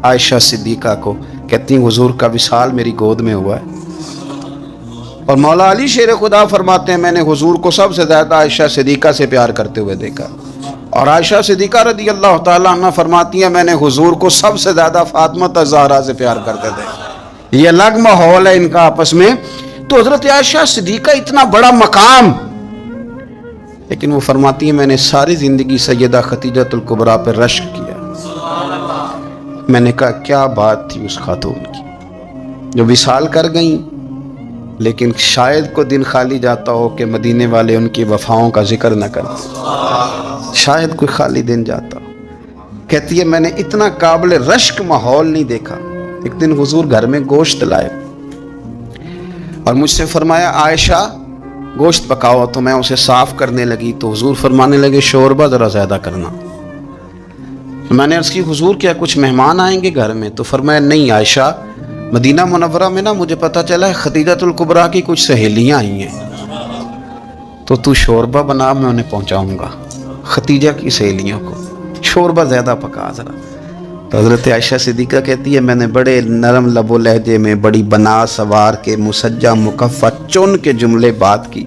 आयशा सिद्दीक़ा को, कहती हैं हुजूर का विसाल मेरी गोद में हुआ है। और मौला अली शेर खुदा फरमाते हैं मैंने हुजूर को सबसे ज़्यादा आयशा सिद्दीक़ा से प्यार करते हुए देखा। और आयशा सिद्दीक़ा रदी अल्लाह ताला अन्हा फरमाती हैं मैंने हुजूर को सबसे ज़्यादा फातिमा ज़हरा से प्यार करते थे। ये अलग माहौल है इनका आपस में। तो हज़रत आयशा सिद्दीक़ा इतना बड़ा मकाम, लेकिन वो फरमाती है मैंने सारी ज़िंदगी सैयदा खतीजतुल कुबरा पर रश्क किया। मैंने कहा क्या बात थी उस खातून की जो विसाल कर गई, लेकिन शायद को दिन खाली जाता हो कि मदीने वाले उनकी वफ़ाओं का जिक्र न करते, शायद कोई खाली दिन जाता। कहती है मैंने इतना काबिल रश्क माहौल नहीं देखा। एक दिन हुजूर घर में गोश्त लाए और मुझसे फरमाया आयशा गोश्त पकाओ। तो मैं उसे साफ करने लगी तो हुजूर फरमाने लगे शोरबा ज़रा ज़्यादा करना। मैंने अर्ज़ की हुजूर क्या कुछ मेहमान आएंगे घर में? तो फरमाया नहीं आयशा, मदीना मुनव्वरा में ना मुझे पता चला है खतीजतुल कुबरा की कुछ सहेलियाँ आई हैं, तो तू शोरबा बना, मैं उन्हें पहुँचाऊँगा। खतीजा की सहेलियों को शोरबा ज़्यादा पका ज़रा। तो हज़रत आयशा सिद्दीक़ा कहती है मैंने बड़े नरम लबो लहजे में बड़ी बना सवार के मुसज्जा मुकफ़्फ़ा चुन के जुमले बात की।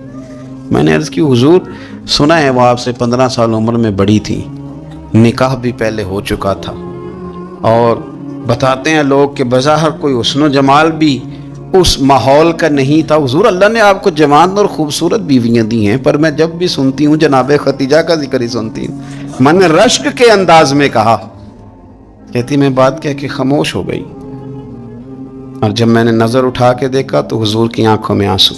मैंने अर्ज़ की हुजूर सुना है वो आपसे 15 साल उम्र में बड़ी थी, निकाह भी पहले हो चुका था, और बताते हैं लोग कि बज़ाहिर कोई हुस्न जमाल भी उस माहौल का नहीं था। हुजूर अल्लाह ने आपको जवान और ख़ूबसूरत बीवियाँ दी हैं, पर मैं जब भी सुनती हूँ जनाब खतीजा का जिक्र ही सुनती हूँ। मैंने रश्क के अंदाज में कहा। कहती मैं बात कह के खामोश हो गई, और जब मैंने नज़र उठा के देखा तो हुजूर की आंखों में आंसू।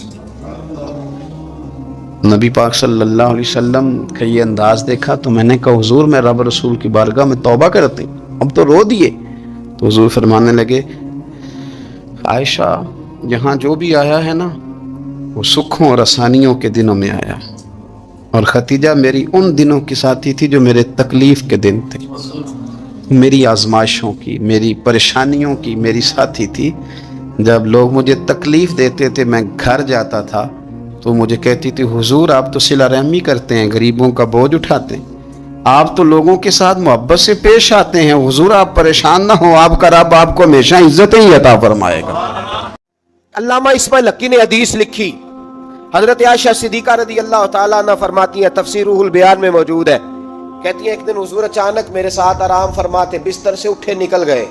नबी पाक सल्लल्लाहु अलैहि वसल्लम का ये अंदाज देखा तो मैंने कहा हुजूर मैं रब रसूल की बारगाह में तौबा करती हूँ, अब तो रो दिए। तो हुजूर फरमाने लगे आयशा यहाँ जो भी आया है ना वो सुखों और आसानियों के दिनों में आया, और खतीजा मेरी उन दिनों की साथी थी जो मेरे तकलीफ़ के दिन थे, मेरी आजमाइशों की, मेरी परेशानियों की मेरी साथी थी। जब लोग मुझे तकलीफ़ देते थे मैं घर जाता था तो मुझे कहती थी हुजूर आप तो सिला रहमी करते हैं, गरीबों का बोझ उठाते हैं, आप तो लोगों के साथ मोहब्बत से पेश आते हैं, हुजूर आप परेशान ना हो, आपका रब आपको हमेशा इज्जत ही अता फरमाएगा। अल्लामा इस्माइल हक्की ने हदीस लिखी, हजरत आयशा सिद्दीक़ा रज़ी अल्लाह ताला अन्हा फरमाती हैं, तफसीर रूहुल बयान में मौजूद है। कहती हैं एक दिन हुजूर अचानक मेरे साथ आराम फरमाते बिस्तर से उठे निकल गए।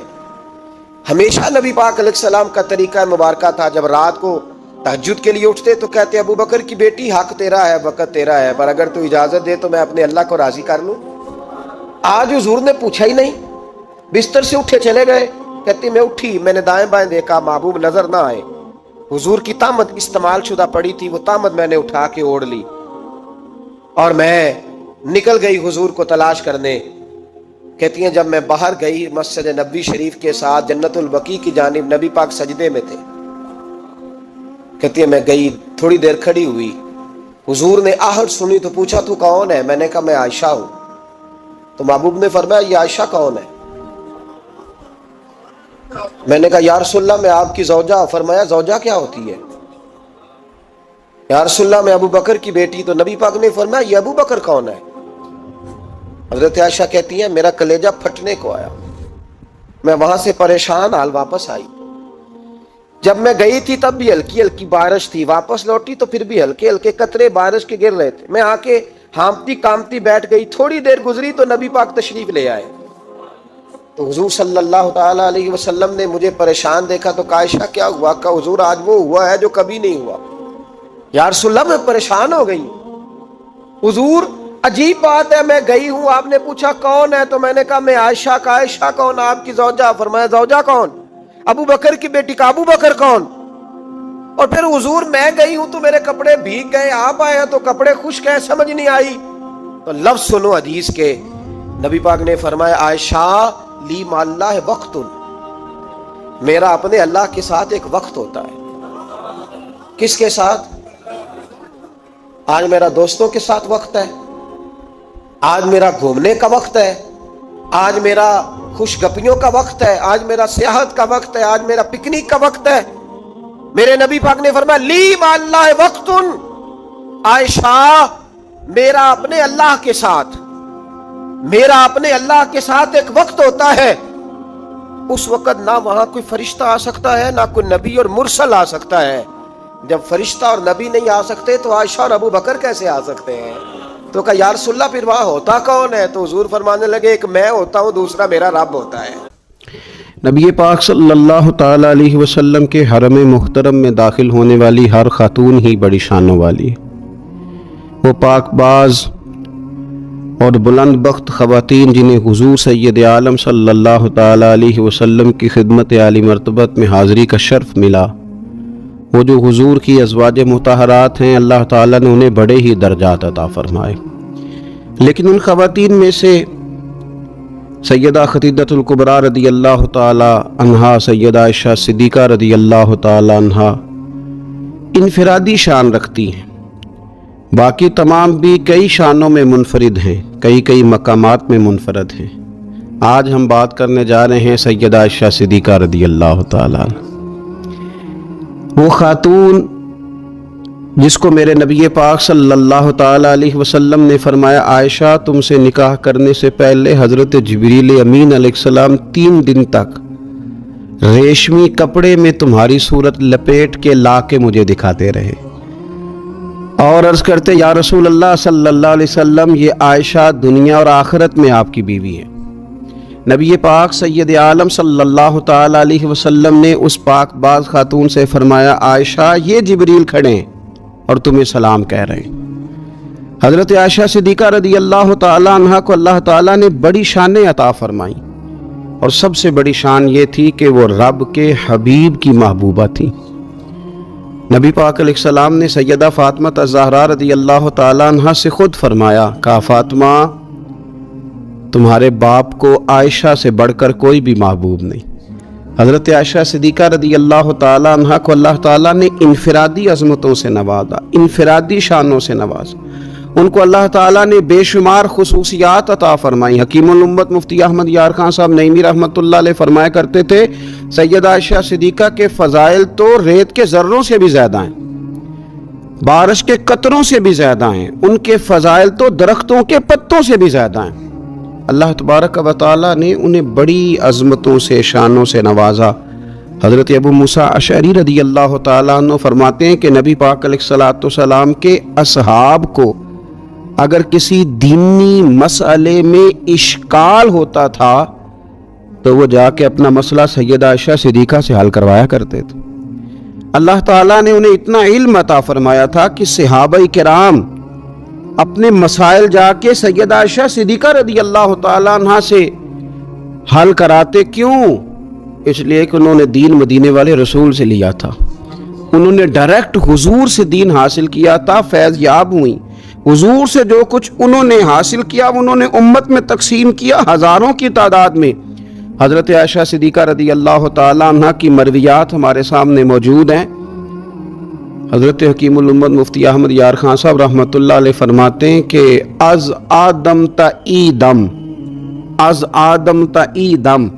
हमेशा नबी पाक अलैहिस्सलाम का तरीका मुबारका था जब रात को तहज्जुद के लिए उठते तो कहते अबू बकर की बेटी हक तेरा है, वक़्त तेरा है, पर अगर तू इजाजत दे तो मैं अपने अल्लाह को राजी कर लूं। आज हुजूर ने पूछा ही नहीं, बिस्तर से उठे चले गए। कहती मैं उठी, मैंने दाएं बाएं देखा, महबूब नजर ना आए। हुजूर की तामद इस्तेमाल शुदा पड़ी थी, वो तामद मैंने उठा के ओढ़ ली और मैं निकल गई हुजूर को तलाश करने। कहती हैं जब मैं बाहर गई मस्जिद नबवी शरीफ के साथ जन्नतुल बकी की जानिब, नबी पाक सजदे में थे। कहती है मैं गई, थोड़ी देर खड़ी हुई, हुजूर ने आहट सुनी तो पूछा तू कौन है? मैंने कहा मैं आयशा हूं। तो महबूब ने फरमाया ये आयशा कौन है? मैंने कहा या रसूलल्लाह मैं आपकी ज़ौजा। फरमाया ज़ौजा क्या होती है? या रसूलल्लाह मैं अबू बकर की बेटी। तो नबी पाक ने फरमाया ये अबू बकर कौन है? हजरत आयशा कहती है मेरा कलेजा फटने को आया, मैं वहां से परेशान हाल वापस आई। जब मैं गई थी तब भी हल्की हल्की बारिश थी, वापस लौटी तो फिर भी हल्के हल्के कतरे बारिश के गिर रहे थे। मैं आके हांफती कामती बैठ गई। थोड़ी देर गुजरी तो नबी पाक तशरीफ ले आए। तो हुजूर सल्लल्लाहु ताला अलैहि वसल्लम ने मुझे परेशान देखा तो कहा आयशा क्या हुआ? कहा हुजूर आज वो हुआ है जो कभी नहीं हुआ। या रसूलल्लाह मैं परेशान हो गई। हुजूर अजीब बात है, मैं गई हूं, आपने पूछा कौन है तो मैंने कहा मैं आयशा। का आयशा कौन? आपकी ज़ौजा। फरमाया ज़ौजा कौन? अबू बकर की बेटी। का अबू बकर कौन? और फिर हुजूर मैं गई हूं तो मेरे कपड़े भीग गए, आप आए हैं तो कपड़े खुश्क हैं, समझ नहीं आई। तो लफ्ज सुनो हदीस के, नबी पाक ने फरमाया आयशा ली माल्ला है वक्तुन, मेरा अपने अल्लाह के साथ एक वक्त होता है। किसके साथ? आज मेरा दोस्तों के साथ वक्त है, आज मेरा घूमने का वक्त है, आज मेरा खुशगपियों का वक्त है, आज मेरा सियाहत का वक्त है, आज मेरा पिकनिक का वक्त है। मेरे नबी पाक ने फरमाया ली माल्ला है वक्तुन, आयशा मेरा अपने अल्लाह के साथ, मेरा अपने अल्लाह के साथ एक वक्त होता है। उस वक़्त ना वहां कोई फरिश्ता आ सकता है, ना कोई नबी और मुरसल आ सकता है। जब फरिश्ता और नबी नहीं आ सकते तो आयशा और अबू बकर कैसे आ सकते हैं? तो कहा या रसूलल्लाह फिर वहां होता कौन है? तो हुजूर फरमाने लगे एक मैं होता हूं, दूसरा मेरा रब होता है। नबी पाक सल्लल्लाहु ताला अलैहि वसल्लम के हरम मुहतरम में दाखिल होने वाली हर खातून ही बड़ी शानों वाली है। वो पाकबाज और बुलंद बख्त ख़वातीन जिन्हें हुजूर सैयद आलम सल्लल्लाहु ताला अलैहि वसल्लम की खिदमत आली मर्तबत में हाज़री का शर्फ मिला, वो जो हुजूर की अज़वाज मुतहरात हैं, अल्लाह ताला ने उन्हें बड़े ही दर्जात अता फरमाए। लेकिन उन ख़वातीन में से सैयदा खदीजतुल कुबरा रदी अल्लाह ताला अन्हा, सैयदा आयशा सिद्दीक़ा रदी अल्लाह ताला अन्हा इनफिरादी शान रखती हैं। बाकी तमाम भी कई शानों में मुनफरिद हैं, कई कई मकामात में मुनफरद हैं। आज हम बात करने जा रहे हैं सैयदा आयशा सिद्दीक़ा रदी अल्लाह ताला अन्हा, वो खातून जिसको मेरे नबी पाक सल्लल्लाहु ताला अलैहि वसल्लम ने फरमाया, आयशा तुमसे निकाह करने से पहले हज़रत जिब्रील अमीन अलैहिस्सलाम 3 दिन तक रेशमी कपड़े में तुम्हारी सूरत लपेट के ला के मुझे दिखाते रहे और अर्ज़ करते या रसूल अल्लाह सल्लल्लाहु अलैहि वसल्लम, ये आयशा दुनिया और आखिरत में आपकी बीवी है। नबी पाक सैयद आलम सल्लल्लाहु ताला अलैहि वसल्लम ने उस पाकबाज खातून से फरमाया, आयशा ये जिब्रील खड़े हैं और तुम्हें सलाम कह रहे हैं। हज़रत आयशा सिद्दीक़ा रदी अल्लाह ताला अन्हा को अल्लाह ताला ने बड़ी शानें अता फरमाई और सबसे बड़ी शान ये थी कि वो रब के हबीब की महबूबा थी। नबी पाक अलैहिस्सलाम ने सैयदा फ़ातिमा ज़हरा रदी अल्लाह ताला अन्हा से ख़ुद फरमाया, कहा फ़ातिमा तुम्हारे बाप को आयशा से बढ़कर कोई भी महबूब नहीं। हज़रत आयशा सिद्दीक़ा रदी अल्लाह ताला अन्हा को अल्लाह ताला ने इनफिरादी अज़मतों से नवाजा, इनफिरादी शानों से नवाजा। उनको अल्लाह ताला ने बेशुमार खुसूसियात अता फरमाई। हकीमुल उम्मत मुफ्ती अहमद यार खान साहब नईमी रहमतुल्लाह अलैह फरमाया करते थे, सैयदा आयशा सिद्दीक़ा के फ़ज़ाइल तो रेत के ज़र्रों से भी ज़्यादा हैं, बारिश के कतरों से भी ज़्यादा हैं, उनके फ़ज़ाइल तो दरख्तों के पत्तों से भी ज़्यादा हैं। अल्लाह तबारक व तआला ने उन्हें बड़ी अज़मतों से शानों से नवाजा। हज़रत अबू मूसा अशअरी रदी अल्लाह ताला अन्हु फरमाते हैं कि नबी पाक अलैहिस्सलातु वस्सलाम के असहाब को अगर किसी दीनी मसले में इश्काल होता था तो वो जाके अपना मसला सैयदा आयशा सिद्दीक़ा से हल करवाया करते थे। अल्लाह ताला ने उन्हें इतना इल्म अता फरमाया था कि सहाबाए किराम अपने मसाइल जाके सैयदा आयशा सिद्दीक़ा रदी अल्लाह ताला अन्हा से हल कराते। क्यों? इसलिए कि उन्होंने दीन मदीने वाले रसूल से लिया था, उन्होंने डायरेक्ट हुजूर से दीन हासिल किया था, फैज़ याब हुई। हुजूर से जो कुछ उन्होंने हासिल किया उन्होंने उम्मत में तकसीम किया हज़ारों की तादाद में। हज़रत आयशा सिद्दीक़ा रदी अल्लाह ताला अन्हा की मरवियात हमारे सामने मौजूद हैं। हज़रत हकीमुल उम्मत मुफ्ती अहमद यार खान साहब रहमतुल्लाह अलैह फरमाते हैं कि अज़ आदम तईदम, अज़ आदम तईदम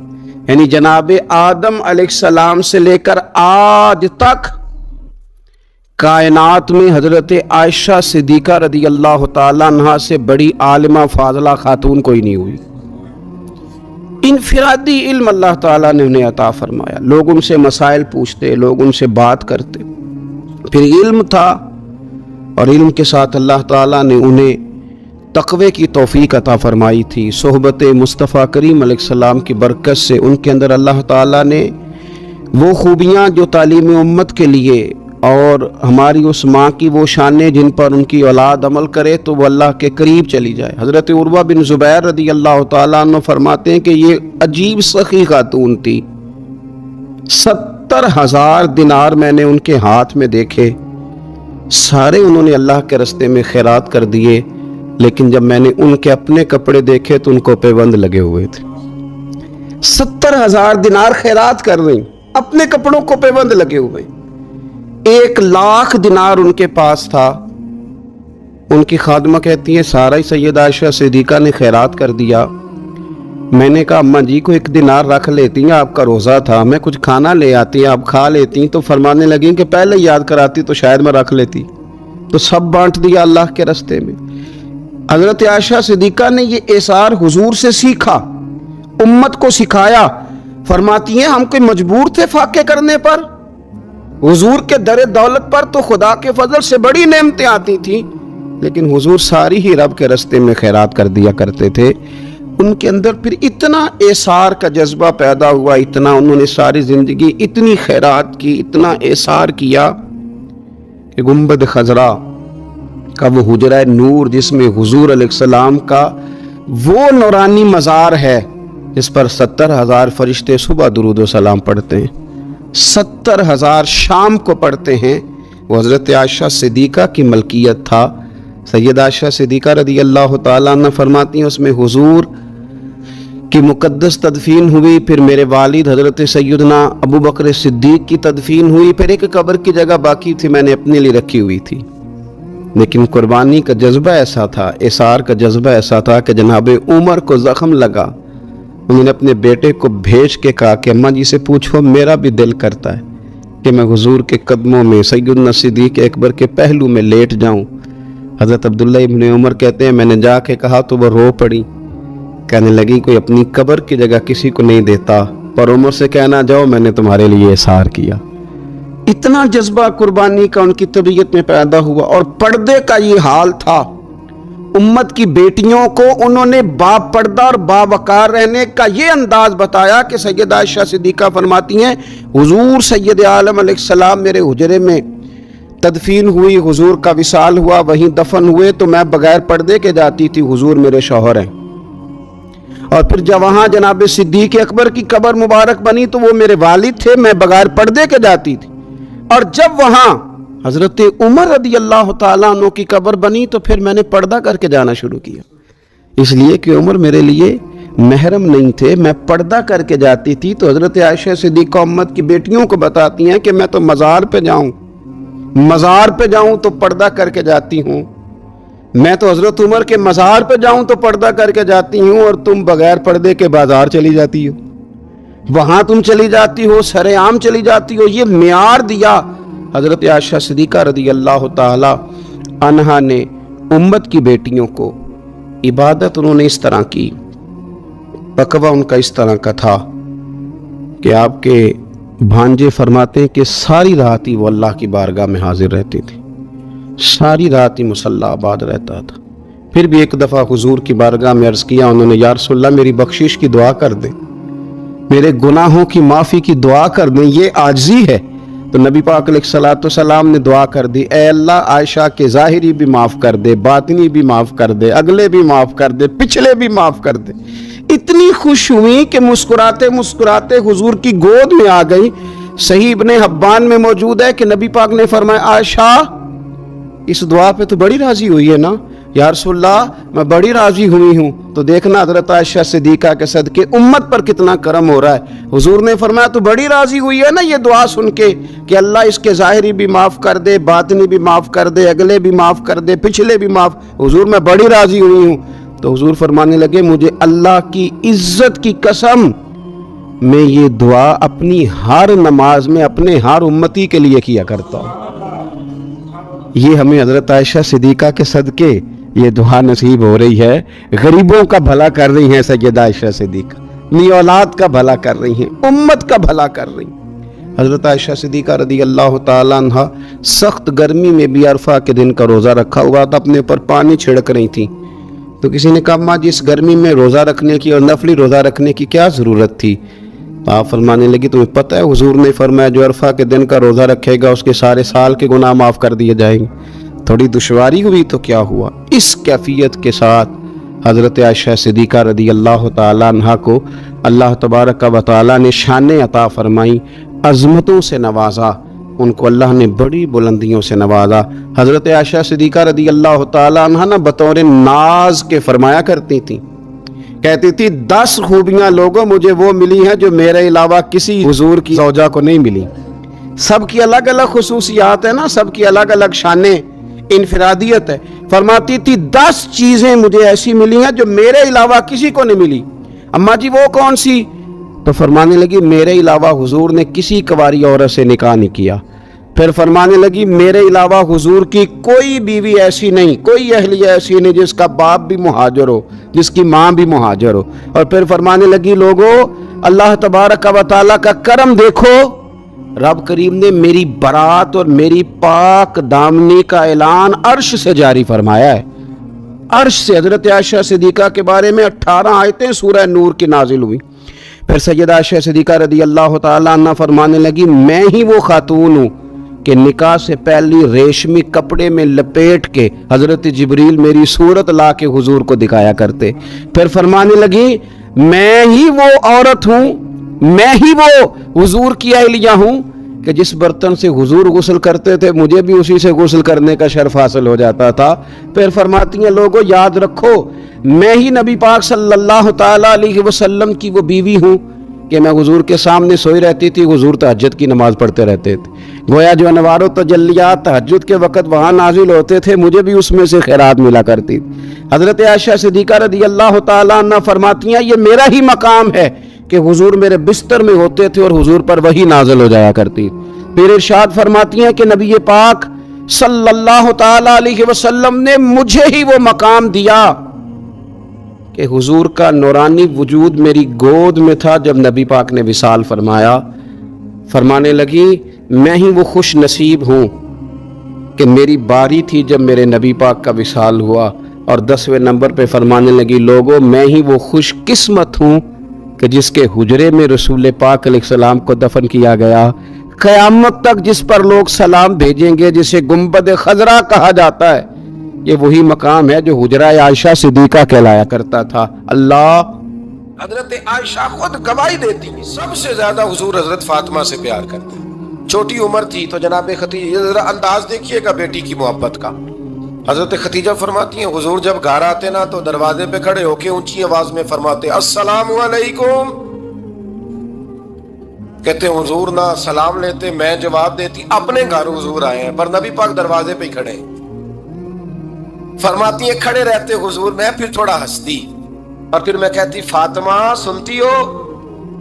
यानी जनाब आदम अलैहिस्सलाम से लेकर आज तक कायनात में हज़रत आयशा सिद्दीक़ा रदी अल्लाह ताला अन्हा से बड़ी आलिमा फाज़ला खातून कोई नहीं हुई। इनफिरादी इल्म अल्लाह ताला ने उन्हें अता फरमाया। लोग उनसे मसाइल पूछते, लोग उनसे बात करते, फिर इल्म था और इल्म के साथ अल्लाह ताला ने उन्हें तक़वे की तौफ़ीक अता फरमाई थी। सोहबत मुस्तफ़ा करीम अलैहिस्सलाम की बरकत से उनके अंदर अल्लाह ताला ने वो खूबियाँ जो तालीम उम्मत के लिए और हमारी उस माँ की वो शानें जिन पर उनकी औलाद अमल करे तो वो अल्लाह के करीब चली जाए। हज़रत उर्वा बिन ज़ुबैर रदी अल्लाह ताला अन्हु फरमाते हैं कि ये अजीब सखी खातून थी। 70,000 दिनार मैंने उनके हाथ में देखे, सारे उन्होंने अल्लाह के रस्ते में खैरात कर दिए, लेकिन जब मैंने उनके अपने कपड़े देखे तो उनको पेबंद लगे हुए थे। 70,000 दिनार खैरात कर रही, अपने कपड़ों को पेबंद लगे हुए। 1,00,000 दिनार उनके पास था। उनकी खादमा कहती है सारा ही सैयदा आयशा सिद्दीक़ा ने खैरात कर दिया। मैंने कहा अम्मा जी को 1 दिनार रख लेती हैं, आपका रोज़ा था, मैं कुछ खाना ले आती, आप खा लेती। तो फरमाने लगी कि पहले याद कराती तो शायद मैं रख लेती। तो सब बांट दिया अल्लाह के रस्ते में। हज़रत आयशा सिद्दीक़ा ने ये एसार हुजूर से सीखा, उम्मत को सिखाया। फरमाती हैं हम कोई मजबूर थे फाके करने पर? हुजूर के दर दौलत पर तो खुदा के फजल से बड़ी नेमतें आती थी, लेकिन हुजूर सारी ही रब के रास्ते में खैरात कर दिया करते थे। उनके अंदर फिर इतना एसार का जज्बा पैदा हुआ, इतना उन्होंने सारी जिंदगी इतनी खैरात की, इतना एसार किया कि गुंबद खजरा का वो हुजरा नूर जिसमें हुजूर अलैहिस्सलाम का वो नूरानी मज़ार है जिस पर 70,000 फरिश्ते सुबह दुरूद व सलाम पढ़ते हैं, 70,000 शाम को पढ़ते हैं, वो हज़रत आयशा सिद्दीक़ा की मलकियत था। सैयद आयशा सिद्दीक़ा रज़ी अल्लाह तआला अन्हा फरमाती हैं उसमें हुजूर की मुक़द्दस तदफीन हुई, फिर मेरे वालिद हज़रत सैयदना अबू बकर सिद्दीक़ की तदफीन हुई, फिर एक कब्र की जगह बाकी थी मैंने अपने लिए रखी हुई थी। लेकिन कुर्बानी का जज्बा ऐसा था, इसार का जज्बा ऐसा था कि जनाब उमर को ज़ख्म लगा। उन्होंने अपने बेटे को भेज के कहा कि अम्मा जी से पूछो मेरा भी दिल करता है कि मैं हुजूर के कदमों में सैयदना सिद्दीक़ अकबर के पहलू में लेट जाऊं। हज़रत अब्दुल्ला इब्न उमर कहते हैं मैंने जाके कहा तो वो रो पड़ी, कहने लगी कोई अपनी कब्र की जगह किसी को नहीं देता, पर उमर से कहना जाओ मैंने तुम्हारे लिए इसार किया। इतना जज्बा कुर्बानी का उनकी तबीयत में पैदा हुआ। और पर्दे का ये हाल था, उम्मत की बेटियों को उन्होंने बापर्दा और बावकार रहने का ये अंदाज बताया कि सैयद आयशा सिद्दीक़ा फरमाती हैं हुजूर सैयद आलम अलैहिस्सलाम मेरे हुजरे में तदफीन हुई, हुजूर का विसाल हुआ, वहीं दफन हुए तो मैं बगैर पर्दे के जाती थी, हुजूर मेरे शौहर हैं। और फिर जब वहां जनाब सिद्दीक़ अकबर की कब्र मुबारक बनी तो वो मेरे वालिद थे, मैं बगैर पर्दे के जाती थी। और जब वहां हजरत उमर रदी अल्लाह तआला अन्हु की कब्र बनी तो फिर मैंने पर्दा करके जाना शुरू किया, इसलिए कि उमर मेरे लिए महरम नहीं थे, मैं पर्दा करके जाती थी। तो हजरत आयशा सिद्दीक़ा उम्मत की बेटियों को बताती हैं कि मैं तो मज़ार पे जाऊं तो पर्दा करके जाती हूं, मैं तो हजरत उमर के मज़ार पे जाऊं तो पर्दा करके जाती हूं, और तुम बगैर पर्दे के बाजार चली जाती हो, वहां तुम चली जाती हो, सरेआम चली जाती हो। ये मियार दिया हजरत आयशा सिद्दीक़ा रज़ी अल्लाह ताला अन्हा ने उम्मत की बेटियों को। इबादत उन्होंने इस तरह की, तक़वा उनका इस तरह का था कि आपके भांजे फरमाते हैं कि सारी रात ही वो अल्लाह की बारगाह में हाजिर रहती थी, सारी रात ही मुसल्ला आबाद रहता था। फिर भी एक दफ़ा हुजूर की बारगाह में अर्ज़ किया उन्होंने, या रसूलल्लाह मेरी बख्शिश की दुआ कर दें, मेरे गुनाहों की माफ़ी की दुआ कर दें, ये आजिज़ी है। तो नबी पाक अलैहिस्सलाम ने दुआ कर दी, ए अल्लाह आयशा के ज़ाहिरी भी माफ़ कर दे, बातिनी भी माफ़ कर दे, अगले भी माफ़ कर दे, पिछले भी माफ़ कर दे। इतनी खुश हुई कि मुस्कुराते मुस्कुराते हुजूर की गोद में आ गई। सही इब्ने हब्बान में मौजूद है कि नबी पाक ने फरमाया आयशा इस दुआ पे तो बड़ी राजी हुई है ना? या रसूलल्लाह मैं बड़ी राजी हुई हूँ। तो देखना हज़रत आयशा सिद्दीक़ा के सदके उम्मत पर कितना करम हो रहा है। हुजूर ने फरमाया तो बड़ी राजी हुई है ना ये दुआ सुन के कि अल्लाह इसके ज़ाहिरी भी माफ़ कर दे, बातिनी भी माफ़ कर दे, अगले भी माफ़ कर दे, पिछले भी माफ़। हुजूर मैं बड़ी राजी हुई हूँ। तो हुजूर फरमाने लगे मुझे अल्लाह की इज्जत की कसम, मैं ये दुआ अपनी हर नमाज में अपने हर उम्मती के लिए किया करता हूँ। ये हमें हज़रत आयशा सिद्दीक़ा के सदके ये दुआ नसीब हो रही है। गरीबों का भला कर रही हैं सैयदा आयशा सिद्दीक़ा, अपनी औलाद का भला कर रही हैं, उम्मत का भला कर रही हैं। हज़रत आयशा सिद्दीक़ा रज़ी अल्लाह ताला अन्हा सख्त गर्मी में भी अरफा के दिन का रोज़ा रखा हुआ था, अपने ऊपर पानी छिड़क रही थी। तो किसी ने कहा अम्मा जी इस गर्मी में रोज़ा रखने की और नफली रोज़ा रखने की क्या ज़रूरत थी? तो आप फरमाने लगी तुम्हें पता है हुजूर ने फरमाया जो अरफा के दिन का रोज़ा रखेगा उसके सारे साल के गुनाह माफ़ कर दिए जाएंगे। थोड़ी दुश्वारी हुई तो क्या हुआ? इस कैफियत के साथ हज़रत आयशा सिद्दीक़ा रज़ी अल्लाह ताला अन्हा को अल्लाह तबारक व तआला ने शान अता फरमाई, अज़मतों से नवाजा, उनको अल्लाह ने बड़ी बुलंदियों से नवाजा। हज़रत आयशा सिद्दीक़ा रज़ी अल्लाह ताला अन्हा ना बतौर नाज के फरमाया करती थी, कहती थी 10 खूबियाँ लोगों मुझे वो मिली हैं जो मेरे अलावा किसी हुजूर की ज़ौजा को नहीं मिली। सबकी अलग अलग खुसूसियात है ना, सबकी अलग अलग शाने इनफरादियत है। फरमाती थी 10 चीज़ें मुझे ऐसी मिली हैं जो मेरे अलावा किसी को नहीं मिली। अम्मा जी वो कौन सी? तो फरमाने लगी मेरे अलावा हुजूर ने किसी कुंवारी औरत से निकाह नहीं किया। फिर फरमाने लगी मेरे अलावा हुजूर की कोई बीवी ऐसी नहीं, कोई अहलिया ऐसी नहीं जिसका बाप भी मुहाजिर हो, जिसकी माँ भी मुहाजिर हो। और फिर फरमाने लगी लोगों अल्लाह तबारक व तआला का करम देखो, रब करीम ने मेरी बरात और मेरी पाक दामनी का ऐलान अर्श से जारी फरमाया है। अर्श से हजरत आयशा सिद्दीका के बारे में 18 आयतें सूरह नूर की नाजिल हुई। फिर सैयदा आयशा सिद्दीका रदी अल्लाह तआला अन्हा फरमाने लगी, मैं ही वो खातून हूँ कि निकाह से पहली रेशमी कपड़े में लपेट के हजरत जिब्रील मेरी सूरत ला के हुजूर को दिखाया करते। फिर फरमाने लगी, मैं ही वो औरत हूँ, मैं ही वो हुजूर की अहलिया हूँ कि जिस बर्तन से हुजूर गुस्ल करते थे मुझे भी उसी से गुस्ल करने का शर्फ हासिल हो जाता था। फिर फरमाती हैं, लोगों याद रखो, मैं ही नबी पाक सल्लल्लाहु ताला अलैहि वसल्लम की वो बीवी हूँ कि मैं हुजूर के सामने सोई रहती थी, हुजूर तहज्जुद की नमाज पढ़ते रहते थे। गोया जो अनवारो तजल्लियात तहज्जुद के वक़्त वहाँ नाजिल होते थे, मुझे भी उसमें से खैरात मिला करती। हज़रत आयशा सिद्दीक़ा रज़ी अल्लाह ताला अन्हा फरमाती हैं, ये मेरा ही मकाम है कि हुजूर मेरे बिस्तर में होते थे और हुजूर पर वही नाजिल हो जाया करती। फिर इरशाद फरमाती हैं कि नबी पाक सल्लल्लाहु ताला अलैहि वसल्लम ने मुझे ही वो मकाम दिया कि हुजूर का नूरानी वजूद मेरी गोद में था जब नबी पाक ने विसाल फरमाया। फरमाने लगी, मैं ही वो खुश नसीब हूँ कि मेरी बारी थी जब मेरे नबी पाक का विसाल हुआ। और 10वें नंबर पे फरमाने लगी, लोगों मैं ही वो खुश किस्मत हूँ कि जिसके हुजरे में रसूल पाक अलैहिस्सलाम को दफन किया गया। क़यामत तक जिस पर लोग सलाम भेजेंगे, जिसे गुंबद खजरा कहा जाता है, ये वही मकाम है जो हुजरा आयशा सिद्दीका कहलाया करता था। अल्लाह, हजरत आयशा खुद गवाही देती, सबसे ज्यादा हुजूर हजरत फातिमा से प्यार करते। छोटी उम्र थी तो जनाब खतीजा, जरा अंदाज देखिएगा बेटी की मोहब्बत का। हजरत खतीजा फरमाती हैं, हुजूर जब घर आते ना तो दरवाजे पे खड़े होके ऊंची आवाज में फरमाते, अस्सलामु अलैकुम। कहते हुजूर ना सलाम लेते, मैं जवाब देती, अपने घर हुजूर आए हैं पर नबी पाक दरवाजे पे खड़े। फरमाती है खड़े रहते हुजूर, मैं फिर थोड़ा हंसती और फिर मैं कहती, फातिमा सुनती हो?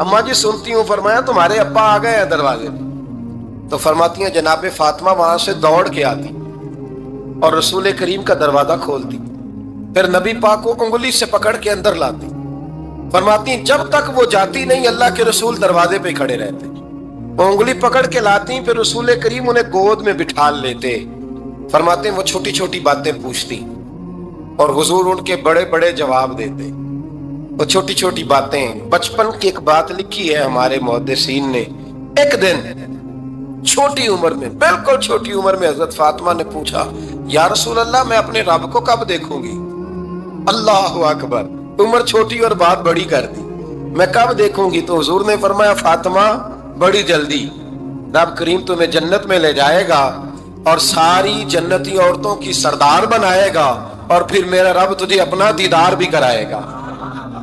अम्मा जी सुनती हूँ। फरमाया, तुम्हारे अब्बा आ गए हैं दरवाजे पे। तो फरमाती हैं जनाबे फातिमा वहां से दौड़ के आती और रसूल करीम का दरवाजा खोलती, फिर नबी पाक को उंगली से पकड़ के अंदर लाती। फरमाती हैं जब तक वो जाती नहीं अल्लाह के रसूल दरवाजे पे खड़े रहते। वो उंगली पकड़ के लाती, फिर रसूल करीम उन्हें गोद में बिठा लेते। फरमाते हैं वो छोटी छोटी बातें पूछती और हुजूर उनके बड़े बड़े जवाब देते। वो छोटी छोटी बातें, बचपन की एक बात लिखी है हमारे मुहद्दिसीन ने। एक दिन छोटी उम्र में, बिल्कुल छोटी उम्र में हजरत फातिमा ने पूछा, या रसूल अल्लाह मैं अपने रब को कब देखूंगी? अल्लाह अकबर, उम्र छोटी और बात बड़ी कर दी, मैं कब देखूंगी? तो हुजूर ने फरमाया, फातिमा बड़ी जल्दी, रब करीम तुम्हें जन्नत में ले जाएगा और सारी जन्नती औरतों की सरदार बनाएगा और फिर मेरा रब तुझे अपना दीदार भी कराएगा।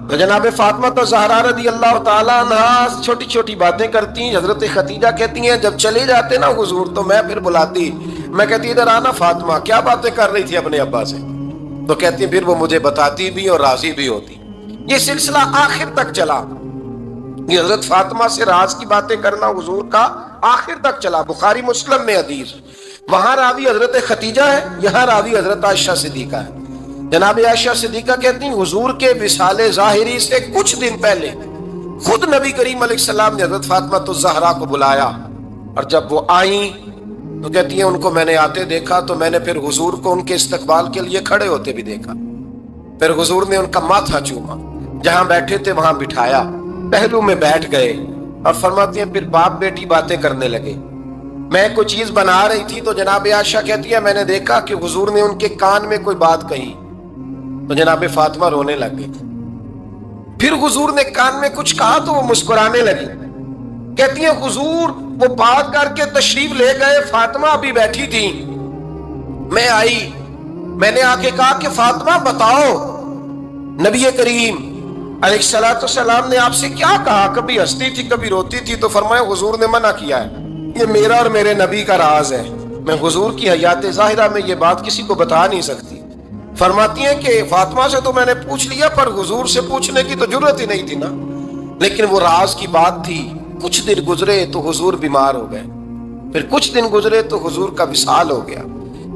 तो जनाब फातिमा तो ज़हरा रज़ी अल्लाह ताला अन्हा छोटी छोटी बातें करती। हजरत खतीजा कहती हैं जब चले जाते ना हुजूर तो मैं फिर बुलाती, मैं कहती इधर आना फातिमा, क्या बातें कर रही थी अपने अब्बा से? तो कहती फिर वो मुझे बताती भी और राजी भी होती। ये सिलसिला आखिर तक चला। ये हजरत फातिमा से राज की बातें करना हुजूर का आखिर तक चला। बुखारी मुस्लिम में हदीस, वहां रावी हजरत खतीजा है, यहाँ रावी हजरत आयशा सिद्दीका है। जनाब आयशा सिद्दीका कहती हैं हुजूर के विसाले ज़ाहिरी से कुछ दिन पहले खुद नबी करीम अलैहिस्सलाम ने हजरत फातिमा तो ज़हरा को बुलाया और जब वो आई तो कहती हैं उनको मैंने आते देखा तो मैंने फिर हुजूर को उनके इस्तकबाल के लिए खड़े होते भी देखा। फिर हुजूर ने उनका माथा चूमा, जहां बैठे थे वहां बिठाया, पहलू में बैठ गए और फरमाती हैं फिर बाप बेटी बातें करने लगे। मैं कोई चीज बना रही थी तो जनाब आयशा कहती है मैंने देखा कि हुजूर ने उनके कान में कोई बात कही तो जनाब फातिमा रोने लग गई। फिर हुजूर ने कान में कुछ कहा तो वो मुस्कुराने लगी। कहती है हुजूर वो बात करके तशरीफ ले गए, फातिमा अभी बैठी थी, मैं आई, मैंने आके कहा कि फातिमा बताओ नबी करीम अलैहिस्सलाम ने आपसे क्या कहा? कभी हंसती थी कभी रोती थी। तो फरमाया हुजूर ने मना किया है, ये मेरा और मेरे नबी का राज है, मैं हुजूर की हयात ज़ाहिरा में ये बात किसी को बता नहीं सकती। फरमाती हैं कि फातिमा से तो मैंने पूछ लिया पर हुजूर से पूछने की तो जरूरत ही नहीं थी ना, लेकिन वो राज की बात थी। कुछ दिन गुजरे तो हुजूर बीमार हो गए, फिर कुछ दिन गुजरे तो हुजूर का विसाल हो गया।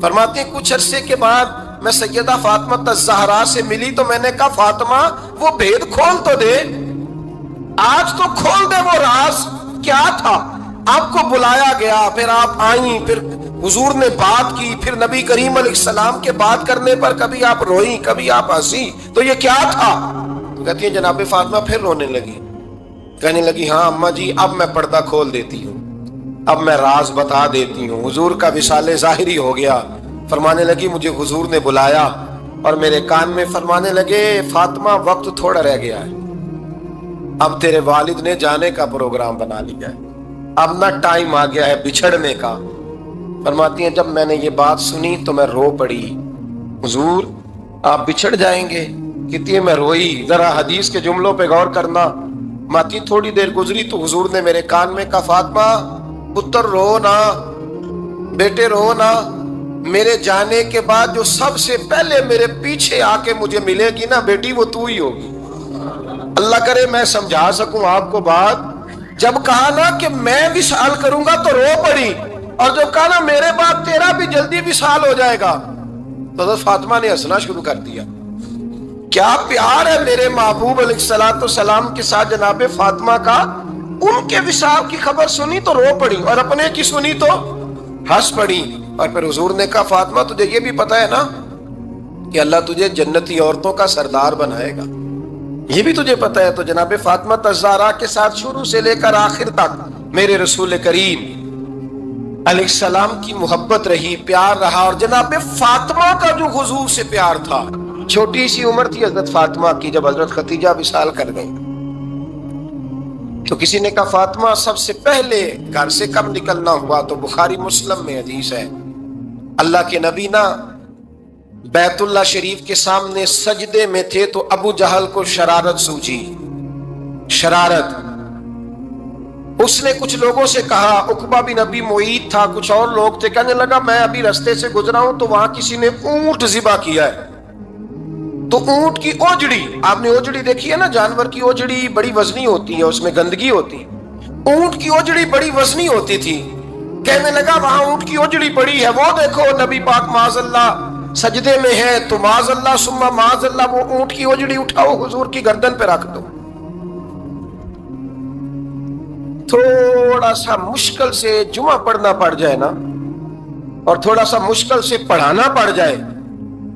फरमाती हैं कुछ अरसे के बाद मैं सैयदा फातिमा ज़हरा से मिली तो मैंने कहा फातिमा वो भेद खोल तो दे। آج تو کھول دے وہ راز کیا تھا. آپ کو بلایا گیا, پھر آپ آئیں, پھر حضور نے بات کی, پھر نبی کریم علیہ السلام کے بات کرنے پر کبھی آپ روئیں, کبھی آپ ہنسی, تو یہ کیا تھا؟ تو کہتی ہے جناب فاطمہ پھر رونے لگی, کہنے لگی ہاں اماں جی اب میں پردہ کھول دیتی ہوں, اب میں راز بتا دیتی ہوں. حضور کا وصال ظاہری ہو گیا. فرمانے لگی مجھے حضور نے بلایا اور میرے کان میں فرمانے لگے فاطمہ وقت تھوڑا رہ گیا ہے, اب تیرے والد نے جانے کا پروگرام بنا لیا ہے, اب نہ ٹائم آ گیا ہے بچھڑنے کا. فرماتی ہیں جب میں نے یہ بات سنی تو میں رو پڑی, حضور آپ بچھڑ جائیں گے؟ کہتی ہے میں روئی. ذرا حدیث کے جملوں پہ غور کرنا. ماتی تھوڑی دیر گزری تو حضور نے میرے کان میں کہا فاطمہ پتر رو نا, بیٹے رو نا, میرے جانے کے بعد جو سب سے پہلے میرے پیچھے آ کے مجھے ملے گی نا بیٹی وہ تو ہی ہوگی. اللہ کرے میں سمجھا سکوں آپ کو بات. جب کہا نا کہ میں وصال کروں گا تو رو پڑی, اور جب کہا نا میرے بعد تیرا بھی جلدی وصال ہو جائے گا تو حضرت فاطمہ نے ہنسنا شروع کر دیا. کیا پیار ہے میرے محبوب علیہ السلام کے ساتھ جناب فاطمہ کا. ان کے وصال کی خبر سنی تو رو پڑی, اور اپنے کی سنی تو ہنس پڑی. اور پھر حضور نے کہا فاطمہ تجھے یہ بھی پتا ہے نا کہ اللہ تجھے جنتی عورتوں کا سردار بنائے گا, یہ بھی تجھے پتا ہے. تو جناب فاطمہ الزہرا کے ساتھ شروع سے لے کر آخر تک میرے رسول کریم علیہ السلام کی محبت رہی, پیار رہا. اور جناب فاطمہ کا جو حضور سے پیار تھا, چھوٹی سی عمر تھی حضرت فاطمہ کی جب حضرت خدیجہ وصال کر گئی, تو کسی نے کہا فاطمہ سب سے پہلے گھر سے کب نکلنا ہوا؟ تو بخاری مسلم میں حدیث ہے, اللہ کے نبی نا بیت اللہ شریف کے سامنے سجدے میں تھے تو ابو جہل کو شرارت سوچی, شرارت. اس نے کچھ لوگوں سے کہا, عقبہ بن ابی معیط تھا, کچھ اور لوگ تھے, کہنے لگا میں ابھی رستے سے گزرا ہوں تو وہاں کسی نے اونٹ ذبح کیا ہے. تو اونٹ کی اوجڑی, آپ نے اوجڑی دیکھی ہے نا, جانور کی اوجڑی بڑی وزنی ہوتی ہے, اس میں گندگی ہوتی ہے. اونٹ کی اوجڑی بڑی وزنی ہوتی تھی. کہنے لگا وہاں اونٹ کی اوجڑی پڑی ہے, وہ دیکھو نبی پاک معاذ اللہ سجدے میں ہے, تو معاذ اللہ ثم معاذ اللہ وہ اونٹ کی اوجڑی اٹھاؤ حضور کی گردن پہ رکھ دو. تھوڑا سا مشکل سے جمعہ پڑھنا پڑ جائے نا, اور تھوڑا سا مشکل سے پڑھانا پڑ جائے